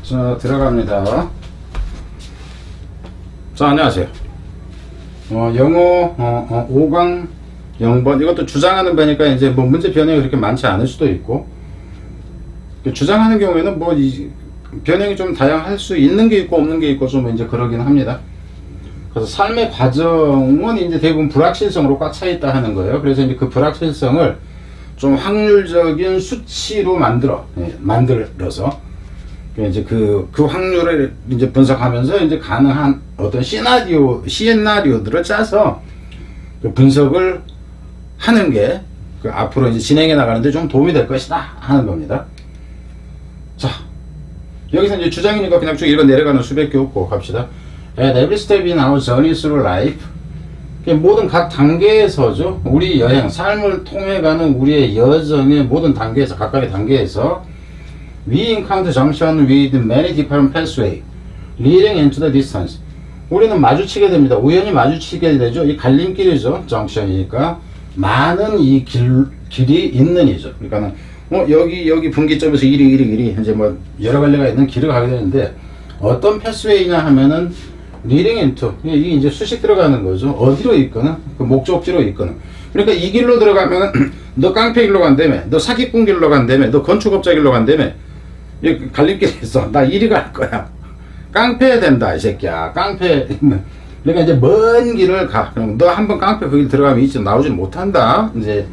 자, 들어갑니다. 자, 안녕하세요. 영어 5강 0번 이것도 주장하는 배니까 이제 뭐 문제 변형이 그렇게 많지 않을 수도 있고, 주장하는 경우에는 뭐 변형이 좀 다양할 수 있는 게 있고 없는 게 있고 좀 이제 그러긴 합니다. 그래서 삶의 과정은 이제 대부분 불확실성으로 꽉 차 있다 하는 거예요. 그래서 이제 그 불확실성을 좀 확률적인 수치로 만들어서 이제 그 확률을 이제 분석하면서 이제 가능한 어떤 시나리오들을 짜서 그 분석을 하는 게 그 앞으로 이제 진행해 나가는데 좀 도움이 될 것이다 하는 겁니다. 자, 여기서 이제 주장이니까 그냥 쭉 읽어 내려가는 수밖에 없고 갑시다. At every step in our journey through life, 모든 각 단계에서죠. 우리 여행, 삶을 통해 가는 우리의 여정의 모든 단계에서, 각각의 단계에서 we encounter junction with many different pathways leading into the distance. 우리는 마주치게 됩니다. 우연히 마주치게 되죠. 이 갈림길이죠. junction이니까 많은 이 길이 있는 이죠. 그러니까는 여기 분기점에서 이리 이제 뭐 여러 갈래가 있는 길을 가게 되는데, 어떤 패스웨이냐 하면은 leading into, 이게 이제 수식 들어가는 거죠. 어디로 있거나 그 목적지로 있거나. 그러니까 이 길로 들어가면은 너 깡패 길로 간다며, 너 사기꾼 길로 간다며, 너 건축업자 길로 간다며. 여기 갈림길에 있어. 나 이리 갈 거야. 깡패 된다 이 새끼야. 깡패. 그러니까 이제 먼 길을 가. 그럼 너 한번 깡패 그 길 들어가면 이제 나오지는 못한다. 이제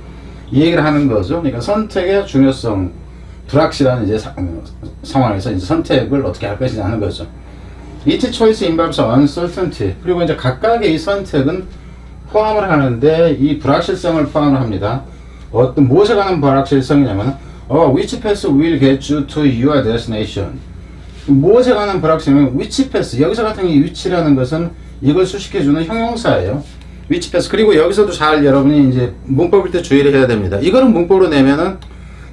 이 얘기를 하는 거죠. 그러니까 선택의 중요성, 불확실한 이제 상황에서 이제 선택을 어떻게 할 것이냐 하는 거죠. Each choice involves uncertainty. 그리고 이제 각각의 이 선택은 포함을 하는데 이 불확실성을 포함을 합니다. 어떤 무엇에 관한 불확실성이냐면 which path will get you to your destination. 무엇에 관한 불확실성은 which path. 여기서 같은 이 위치라는 것은 이걸 수식해주는 형용사예요. which path. 그리고 여기서도 잘 여러분이 이제 문법일 때 주의를 해야 됩니다. 이거를 문법으로 내면은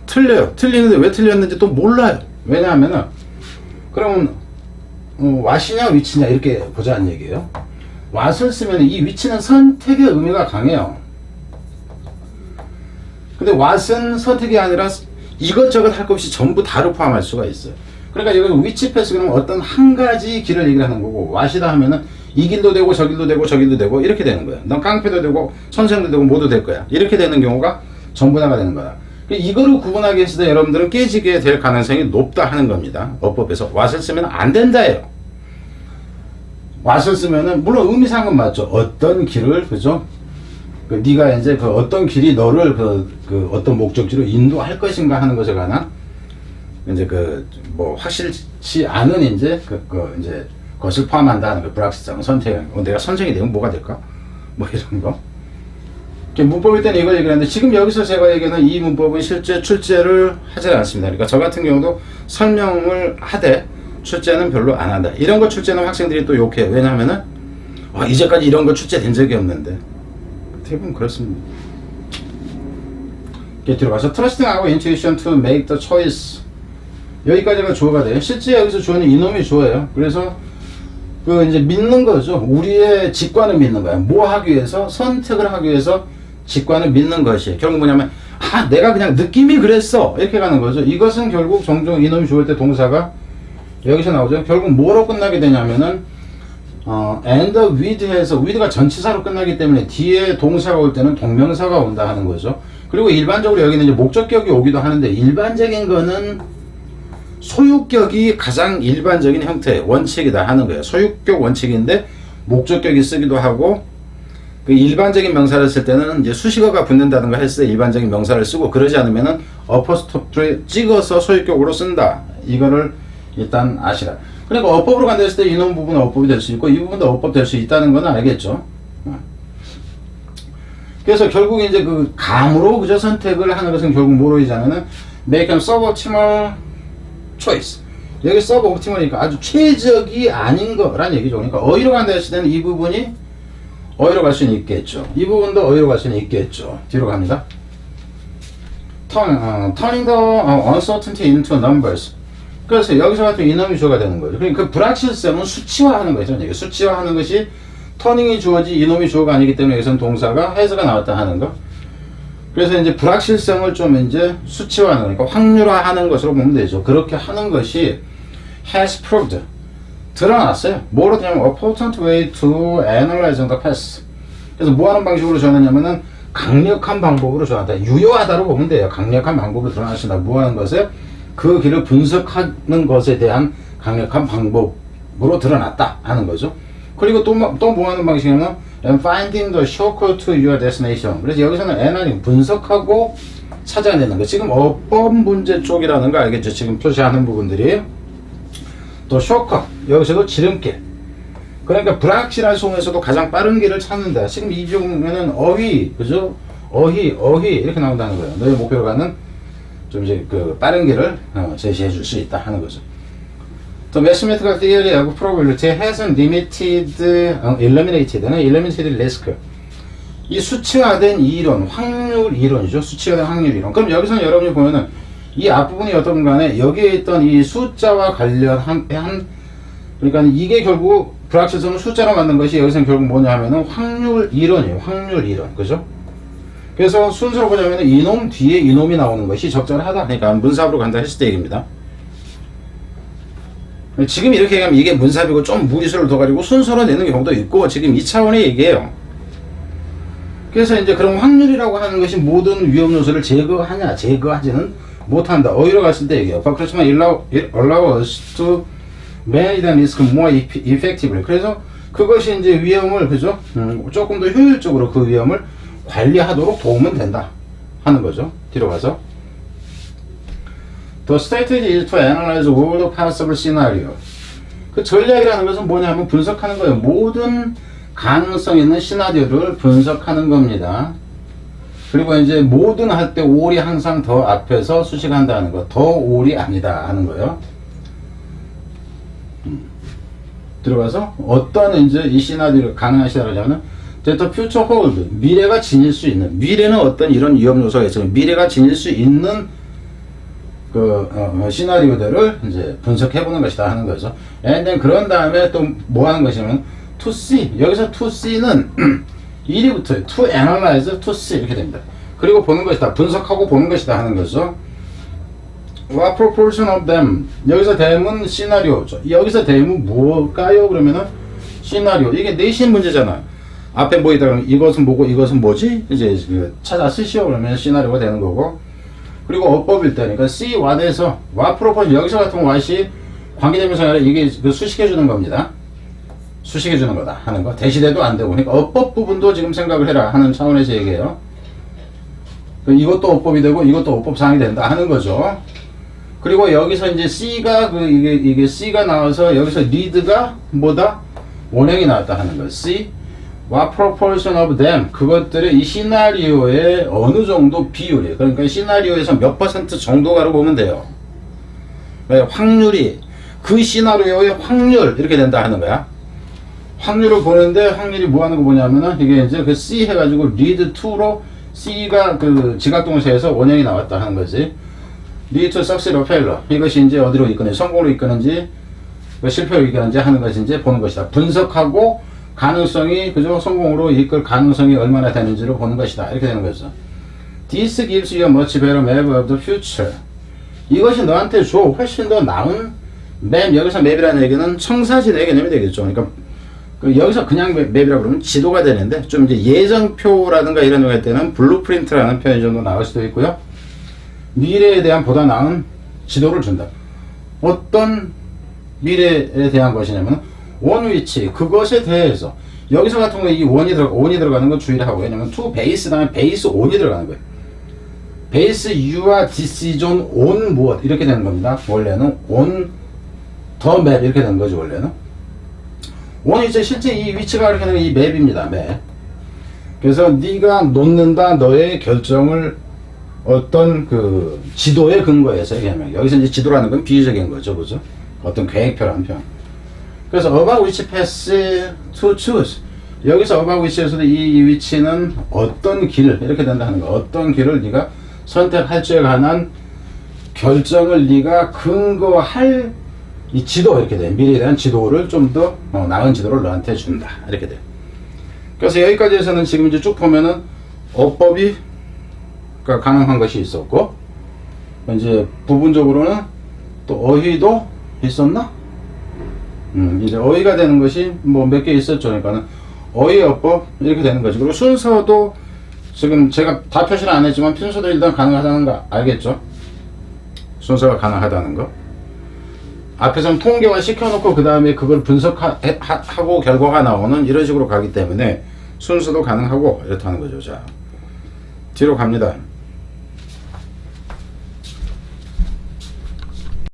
틀려요. 틀리는데 왜 틀렸는지 또 몰라요. 왜냐하면은 그러면 what이냐 위치냐 이렇게 보자는 얘기예요. what을 쓰면 이 위치는 선택의 의미가 강해요. 근데 what은 선택이 아니라 이것저것 할 것 없이 전부 다를 포함할 수가 있어요. 그러니까 여기 which path 그러면 어떤 한 가지 길을 얘기를 하는 거고, what이다 하면은 이 길도 되고 저 길도 되고 저 길도 되고 이렇게 되는 거야. 넌 깡패도 되고 선생도 되고 모두 될 거야. 이렇게 되는 경우가 전부 다가 되는 거야. 이거를 구분하기 위해서 여러분들은 깨지게 될 가능성이 높다 하는 겁니다. 어법에서 what을 쓰면 안 된다예요. what을 쓰면은 물론 의미상은 맞죠. 어떤 길을, 그죠? 네가 이제 그 어떤 길이 너를 그 어떤 목적지로 인도할 것인가 하는 것에 관한 이제 뭐 확실치 않은 이제 이제 것을 포함한다는 그 불확실성, 선택. 내가 선택이 되면 뭐가 될까? 뭐 이런 거. 문법일 때는 이걸 얘기하는데, 지금 여기서 제가 얘기하는 이 문법은 실제 출제를 하지 않습니다. 그러니까 저 같은 경우도 설명을 하되 출제는 별로 안 한다. 이런 거 출제는 학생들이 또 욕해요. 왜냐하면은 이제까지 이런 거 출제된 적이 없는데. 대부분 그렇습니다. 들어가서 trusting our intuition to make the choice. 여기까지가 주어가 돼요. 실제 여기서 주어는 이놈이 주어예요. 그래서 이제 믿는 거죠. 우리의 직관을 믿는 거야. 뭐 하기 위해서? 선택을 하기 위해서 직관을 믿는 것이. 결국 뭐냐면 내가 그냥 느낌이 그랬어. 이렇게 가는 거죠. 이것은 결국 종종 이놈이 주어일 때 동사가 여기서 나오죠. 결국 뭐로 끝나게 되냐면은 and with 해서 with가 전치사로 끝나기 때문에 뒤에 동사가 올 때는 동명사가 온다 하는 거죠. 그리고 일반적으로 여기는 이제 목적격이 오기도 하는데, 일반적인 거는 소유격이 가장 일반적인 형태의 원칙이다 하는 거예요. 소유격 원칙인데 목적격이 쓰기도 하고, 그 일반적인 명사를 쓸 때는 이제 수식어가 붙는다든가 했을 때 일반적인 명사를 쓰고, 그러지 않으면은 어퍼스토프를 찍어서 소유격으로 쓴다. 이거를 일단 아시라. 그러니까 어법으로 간다 했을 때 이놈 부분은 어법이 될 수 있고 이 부분도 어법 될 수 있다는 건 알겠죠. 그래서 결국 이제 그 감으로 그저 선택을 하는 것은 결국 뭐로 이자면은 make an suboptimal choice. 여기 suboptimal이니까 아주 최적이 아닌 거란 얘기죠. 그러니까 어디로 간다 했을 때는 이 부분이 어디로 갈 수는 있겠죠. 이 부분도 어디로 갈 수는 있겠죠. 뒤로 갑니다. turning the uncertainty into numbers. 그래서 여기서 같은 이놈이 주어가 되는 거죠. 그러니까 그 불확실성은 수치화하는 거죠. 수치화하는 것이 터닝이 주어지 이놈이 주어가 아니기 때문에 여기서는 동사가 해서가 나왔다 하는 거. 그래서 이제 불확실성을 좀 이제 수치화하는, 그러니까 확률화하는 것으로 보면 되죠. 그렇게 하는 것이 has proved 드러났어요. 뭐로 되냐면 a potent way to analyze the past. 그래서 뭐 하는 방식으로 전하냐면은 강력한 방법으로 전한다. 유효하다로 보면 돼요. 강력한 방법으로 드러나신다. 뭐 하는 것을 그 길을 분석하는 것에 대한 강력한 방법으로 드러났다 하는 거죠. 그리고 또 뭐 하는 방식이냐면 and finding the shortcut to your destination. 그래서 여기서는 analyze 분석하고 찾아내는 거. 지금 어법 문제 쪽이라는 거 알겠죠? 지금 표시하는 부분들이 또 쇼컷, 여기서도 지름길. 그러니까 불확실한 속에서도 가장 빠른 길을 찾는다. 지금 이 경우에는 어휘, 그죠? 어휘 이렇게 나온다는 거예요. 너의 목표로 가는 좀 이제 그 빠른 길을 제시해 줄 수 있다 하는 거죠. 또 mathematical theory하고 probability hasn't eliminated risk. 이 수치화된 이론, 확률 이론이죠. 수치화된 확률 이론. 그럼 여기서는 여러분이 보면은 이 앞부분이 어떤 간에 여기에 있던 이 숫자와 관련한 그러니까 이게 결국 불확실성을 숫자로 만든 것이 여기서는 결국 뭐냐 하면은 확률 이론이에요. 확률 이론. 그죠? 그래서 순서로 보자면은 이놈 뒤에 이놈이 나오는 것이 적절하다. 그러니까 문사부로 간다 했을 때 얘기입니다. 지금 이렇게 얘기하면 이게 문사비고 좀 무리수를 더 가지고 순서로 내는 경우도 있고 지금 이 차원의 얘기예요. 그래서 이제 그런 확률이라고 하는 것이 모든 위험 요소를 제거하냐, 제거하지는 못한다. 어휘로 갔을 때 얘기해요. 그렇지만 it allows us to manage the risk more effectively. 그래서 그것이 이제 위험을, 그죠? 조금 더 효율적으로 그 위험을 관리하도록 도움은 된다. 하는 거죠. 뒤로 가서. The strategy is to analyze all the possible scenarios. 그 전략이라는 것은 뭐냐면 분석하는 거예요. 모든 가능성 있는 시나리오를 분석하는 겁니다. 그리고 이제 모든 할 때 all이 항상 더 앞에서 수식한다는 거. 더 all이 아니다 하는 거예요. 들어가서 어떤 이제 이 시나리오 가능한 시나리오냐면 that the future hold 미래가 지닐 수 있는 미래는 어떤 이런 위험 요소가 있으면 미래가 지닐 수 있는 그 시나리오들을 이제 분석해 보는 것이다 하는 거죠. and then 그런 다음에 또 뭐 하는 것이냐면 to see 여기서 to see는 1위부터 to analyze, to see 이렇게 됩니다. 그리고 보는 것이다. 분석하고 보는 것이다 하는 거죠. What proportion of them 여기서 them은 시나리오죠. 여기서 them은 뭘까요? 그러면은 시나리오. 이게 내신 문제잖아. 앞에 뭐 있다 그러면 이것은 뭐고 이것은 뭐지? 이제 찾아 쓰시오 그러면 시나리오가 되는 거고. 그리고 어법일 때 그러니까 see what에서 what proportion 여기서 같은 what이 관계대명사가 아니라 이게 그 수식해 주는 겁니다. 수식해 주는 거다 하는 거. 대신해도 안 되고. 그러니까 어법 부분도 지금 생각을 해라 하는 차원에서 얘기해요. 이것도 어법이 되고 이것도 어법 사항이 된다 하는 거죠. 그리고 여기서 이제 C가 이게 C가 나와서 여기서 lead가 뭐다? 원형이 나왔다 하는 거예요. C what proportion of them 그것들의 이 시나리오의 어느 정도 비율이에요. 그러니까 시나리오에서 몇 퍼센트 정도가로 보면 돼요. 확률이 그 시나리오의 확률 이렇게 된다 하는 거야. 확률을 보는데 확률이 뭐 하는 거 뭐냐면은 이게 이제 그 C 해가지고 lead to로 C가 그 지각동사에서 원형이 나왔다 하는 거지. lead to success or failure 이것이 이제 어디로 이끄는지 성공으로 이끄는지 실패로 이끄는지 하는 것이 이제 보는 것이다. 분석하고 가능성이 그죠 성공으로 이끌 가능성이 얼마나 되는지를 보는 것이다 이렇게 되는 거죠. This gives you a much better map of the future. 이것이 너한테 줘 훨씬 더 나은 맵. 여기서 맵이라는 얘기는 청사진의 개념이 되겠죠. 그러니까 여기서 그냥 맵이라고 그러면 지도가 되는데 좀 이제 예정표라든가 이런 거 할 때는 블루프린트라는 표현이 정도 나올 수도 있고요. 미래에 대한 보다 나은 지도를 준다. 어떤 미래에 대한 것이냐면 원 위치 그것에 대해서 여기서 같은 경우에 이 원이 들어가는 건 주의를 하고 왜냐면 to base 다음에 base on이 들어가는 거예요. base your decision on 무엇 이렇게 되는 겁니다. 원래는 on the map 이렇게 되는 거죠. 원래는 원 위치 실제 이 위치가 이렇게 되는 이 맵입니다. 맵. 그래서 네가 놓는다 너의 결정을 어떤 그 지도에 근거해서 얘기하면 여기서 이제 지도라는 건 비유적인 거죠. 그죠? 어떤 계획표라는 표현. 그래서 about which path to choose. 여기서 about which에서도 이 위치는 어떤 길을 이렇게 된다 하는 거. 어떤 길을 네가 선택할지에 관한 결정을 네가 근거할 이 지도 이렇게 돼. 미래에 대한 지도를 좀 더 나은 지도를 너한테 준다. 이렇게 돼. 그래서 여기까지에서는 지금 이제 쭉 보면은 어법이 가능한 것이 있었고 이제 부분적으로는 또 어휘도 있었나? 이제 어휘가 되는 것이 뭐 몇 개 있었죠. 그러니까는 어휘어법 이렇게 되는 거지. 그리고 순서도 지금 제가 다 표시는 안 했지만 순서도 일단 가능하다는 거 알겠죠? 순서가 가능하다는 거. 앞에서는 통계화 시켜놓고 그 다음에 그걸 분석하고 결과가 나오는 이런 식으로 가기 때문에 순서도 가능하고 이렇다는 거죠. 자, 뒤로 갑니다.